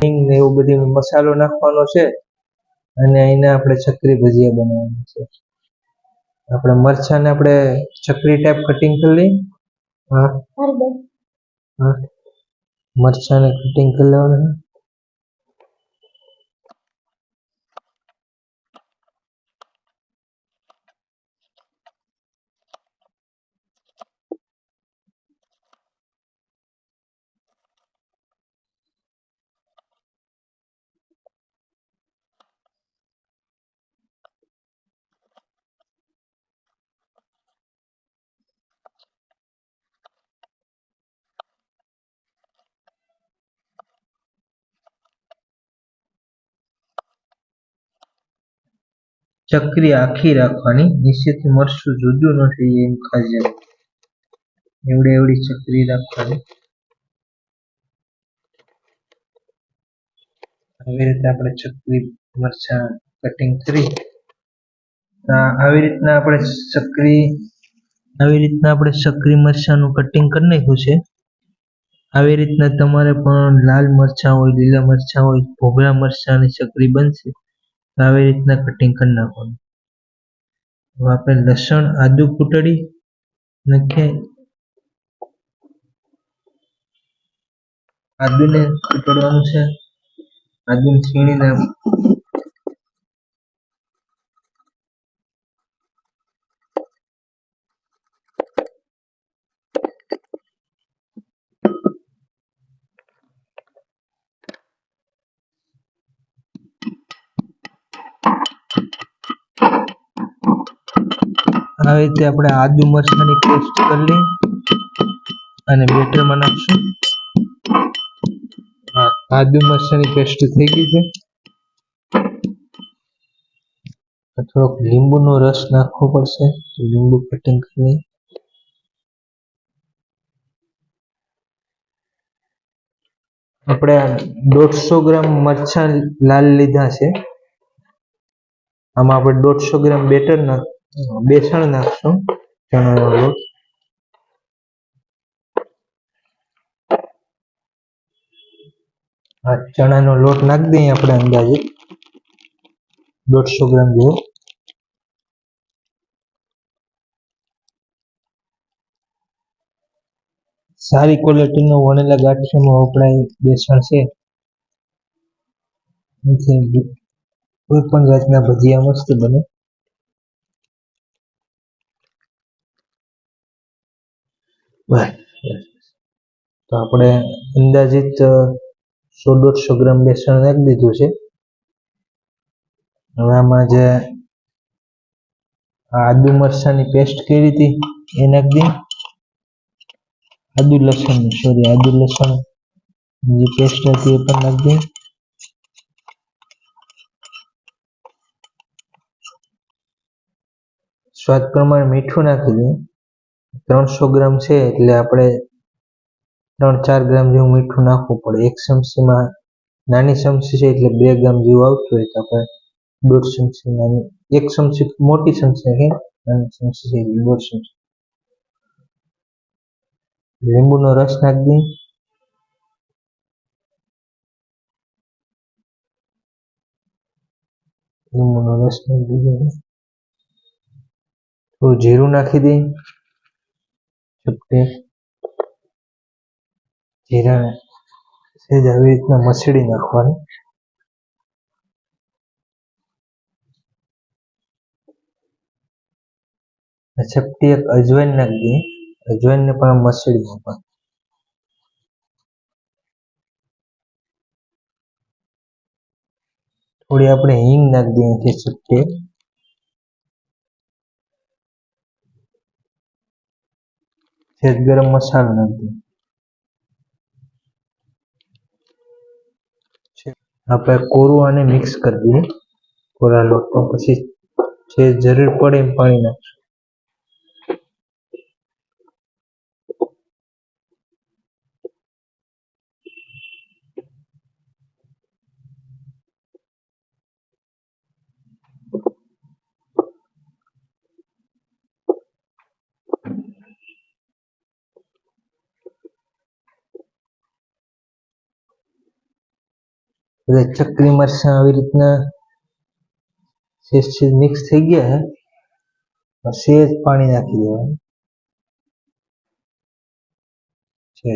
હિંગ ને એવું બધી મસાલો નાખવાનો છે અને એને આપણે ચકરી ભજીયા બનાવવાનું છે. આપણે મરચાને આપણે ચકરી ટાઈપ કટિંગ કરી લઈએ. હા હા, મરચાને કટિંગ કરી લેવાના. ચકરી આખી રાખવાની, નીચેથી મરચું જુદું ન થઈ જાય એમ ખાસ એવડી ચકરી રાખવાની. આવી રીતે આપણે ચકરી મરચા કટિંગ કરી. આવી રીતના આપણે ચકરી મરચાનું કટિંગ કરી નાખ્યું છે. આવી રીતના તમારે પણ લાલ મરચાં હોય, લીલા મરચાં હોય, ભૂગળા મરચાંની ચકરી બનશે. આવી રીતના કટિંગ કરી નાખવાનું. આપણે લસણ આદુ કૂટડી નાખીએ. આદુને કૂટડવાનું છે. આદુને છીણીને આવી રીતે આપણે આદુ મરચાંની પેસ્ટ કરી લઈએ અને બેટરમાં નાખશું. આદુ મરચાંની પેસ્ટ થઈ ગઈ છે. થોડોક લીંબુનો રસ નાખવો પડશે, તો લીંબુ કટિંગ કરી લઈએ. આપણે 150 ગ્રામ મરચાં લાલ લીધા છે. આમાં આપણે 150 ગ્રામ બેસણ નાખશું, ચણાનો લોટ. ચણાનો લોટ નાખી દઈએ આપણે અંદાજે 150 ગ્રામ જેવો. સારી ક્વોલિટીનો વણેલા ગાંઠિયામાં વપરાય બેસણ છે. કોઈ પણ જાતના ભજીયા મસ્ત બને. તો આપણે અંદાજિત 100-150 ગ્રામ બેસણ નાખી દીધું છે. હવે આમાં જે આદુ મરચાંની પેસ્ટ કરી હતી એ નાખી દઈએ. આદુ લસણ ની પેસ્ટ હતી એ પણ નાખી દઈએ. સ્વાદ પ્રમાણે મીઠું નાખી દઈએ. 300 ગ્રામ છે એટલે આપણે 3-4 ગ્રામ જેવું મીઠું નાખવું પડે. એક ચમચીમાં નાની ચમચી છે એટલે 2 ગ્રામ જેવું આવતું હોય તો આપણે 1.5 ચમચી નાની, 1 ચમચી મોટી ચમચી નાખીએ, નાની ચમચી છે 1.5 ચમચી. લીંબુનો રસ નાખી દઈએ. લીંબુનો રસ નાખી દઈએ. થોડું જીરું નાખી દઈએ. જીરાને સહેજ આવી રીતના મસળી નાખવાનું. ચપટી એક અજવાઈન નાખી દઈએ. અજવાઈનને પણ મસળી નાખવાનું. થોડી આપણે હિંગ નાખી દઈએ ચપટી. સહેજ ગરમ મસાલો નાખી દઈએ. આપણે કોરું આને મિક્સ કરી દઈએ કોરા લોટમાં. પછી જે જરૂર પડે એમ પાણી નાખશું. એટલે ચકરી મરચાં આવી રીતના સેજ મિક્સ થઈ ગયા છે, સેજ પાણી નાખી દેવાનું છે.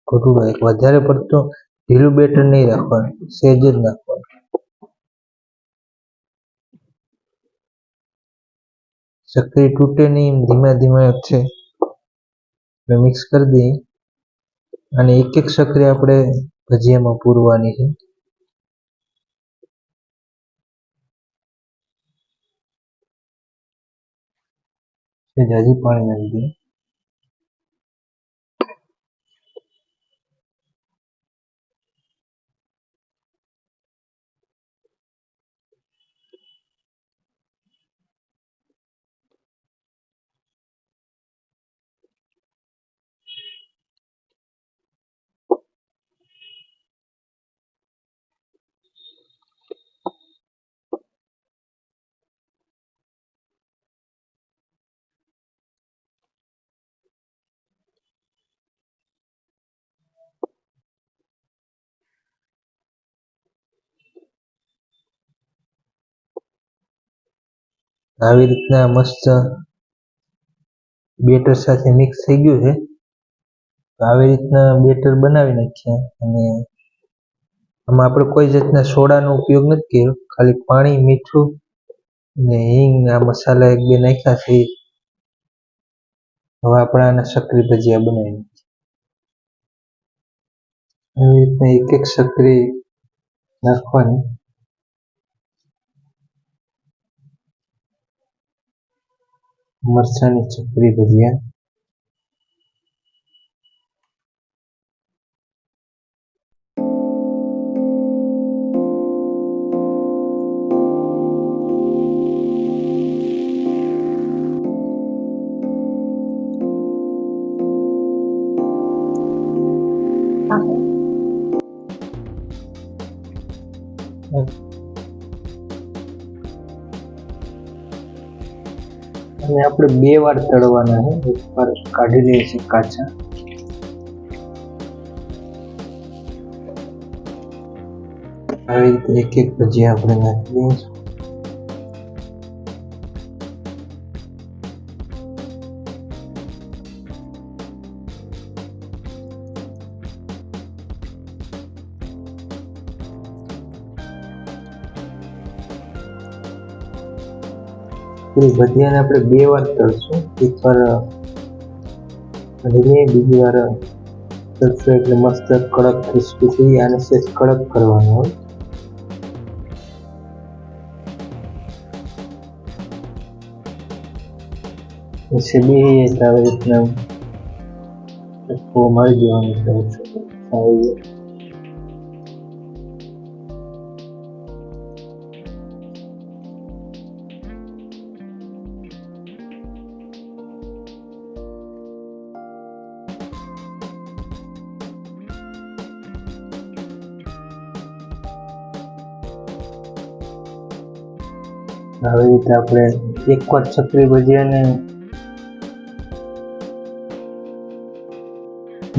ઘટુડો એક વધારે પડતો ઢીલું બેટર નહીં રાખવાનું, સેજ જ નાખવાનું. ચકરી તૂટે નહીં, ધીમે ધીમે છે મિક્સ કરી દઈએ. અને એક એક ચકરી આપણે ભજીયામાં પૂરવાની છે. હજી પાણી નાખી દઈએ. આવી રીતના મસ્ત બેટર સાથે મિક્સ થઈ ગયું છે. આવી રીતના બેટર બનાવી નાખીએ. અને આમાં આપણે કોઈ જાતના સોડાનો ઉપયોગ નથી કર્યો, ખાલી પાણી, મીઠું ને હિંગ, આ મસાલા એક બે નાખ્યા છે. હવે આપણે આના ચકરી ભજીયા બનાવી. આવી રીતના એક એક ચકરી નાખવાની. મરચાંની ચકરી ભજીયા. અને આપણે બે વાર તળવાના છે, એકવાર કાઢી લઈએ છીએ કાચા. આવી રીતે એક એક ભજીયા આપણે નાખી દઈએ છીએ. ભજીયાને આપણે બે વાર તળશું, એકવાર બીજી વાર તળશું એટલે મસ્ત કડક ક્રિસ્પી થઈ. આને સેજ કડક કરવાનું હોય. પછી બે આવી રીતના મારી દેવાનું છે. આવી રીતે આપણે એકવાર ચકરી ભજીયાને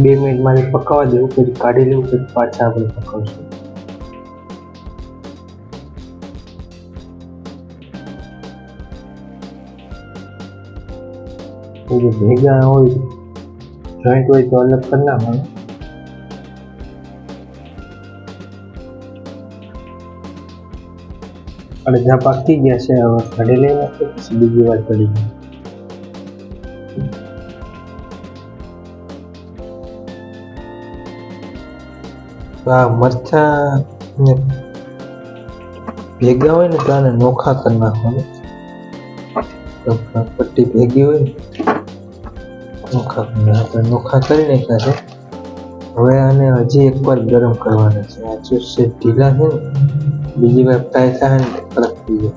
2 મિનિટ માટે પકાવવા દેવું, પછી કાઢી લેવું, પછી પાછા આપણે પકાવશું. જે ભેગા હોય, જોઈન્ટ હોય તો અલગ કરી નાખવાનું. અડધા પાકી ગયા છે, હવે કાઢી લઈ નાખીએ, પછી બીજી વાર કરી દઈએ. આ મરચાં ભેગા હોય ને તો આને નોખા કરી નાખવાનું. પટ્ટી ભેગી હોય ને નોખા કરી નાખ્યા છે. હવે આને હજી એકવાર ગરમ કરવાના છે. આ જો ઢીલા છે ને, બીજી વાર ફ્રાય થાય ને કડક થઈ જાય.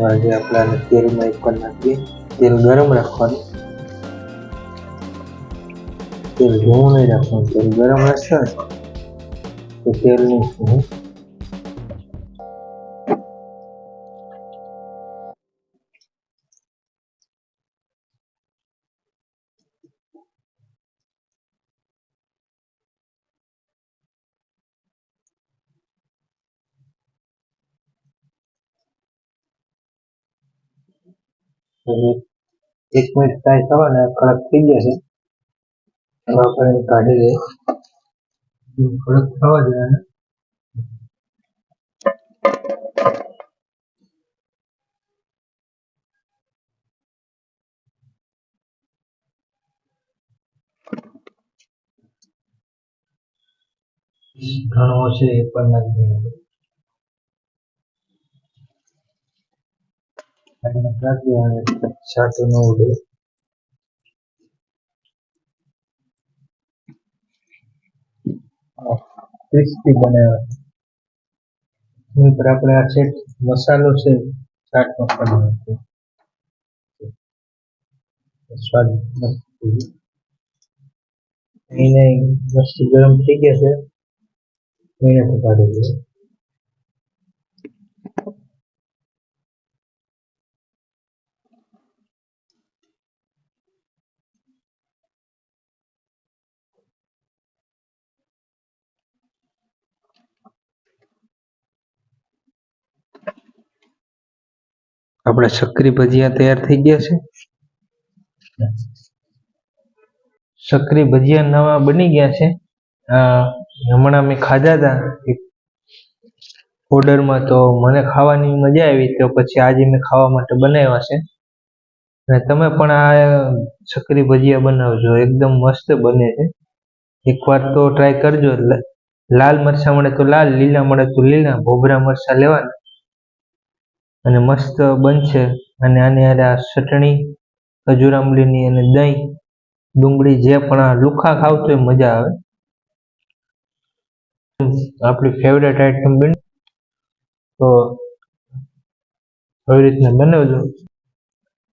આજે આપણે આને તેલમાં એકવાર નાખીએ. તેલ ગરમ રાખવાનું, તેલ ધીમું નહીં રાખવાનું. તેલ ગરમ રહેશે તો તેલ નહીં. હજી 1 મિનિટ ફ્રાય થવાના કડક થઈ ગયા છે. હવે આપણે એને કાઢી લઈએ. કડક થવા દેવાના. ઘણો છે એ પણ નાખી દઈએ. છાંટો ન ઉડે. ક્રિસ્પી બનાવ્યા. એની પર આપણે આ સેટ મસાલો છે ચાટ મસાલો નાખીએ. સ્વાદ મસ્ત. એને મસ્ત ગરમ થઈ ગયા છે. એને કાઢી દઈએ. આપણા શક્કરી ભજીયા તૈયાર થઈ ગયા છે. શક્કરી ભજીયા નવા બની ગયા છે. હમણાં મેં ખાધા હતા ઓર્ડરમાં, તો મને ખાવાની મજા આવી, તો પછી આજે મેં ખાવા માટે બનાવ્યા છે. અને તમે પણ આ શક્કરી ભજીયા બનાવજો, એકદમ મસ્ત બને છે. એકવાર તો ટ્રાય કરજો. લાલ મરચાં મળે તો લાલ, લીલા મળે તો લીલા, ભોભરા મરચાં લેવાના અને મસ્ત બનશે. અને આની હારે આ ચટણી ખજૂર આંબલીની અને દહીં ડુંગળી જે પણ આ લુખા ખાવ તો મજા આવે. આપણી ફેવરેટ આઈટમ બની, તો આવી રીતના બનાવજો.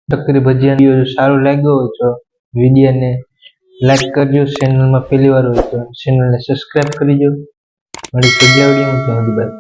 શક્કરી ભજીયા વિડીયો સારો લાગ્યો હોય તો વિડીયોને લાઈક કરજો. ચેનલમાં પહેલી વાર હોય તો ચેનલને સબસ્ક્રાઈબ કરી દો. મળી જગ્યા વિડીયો.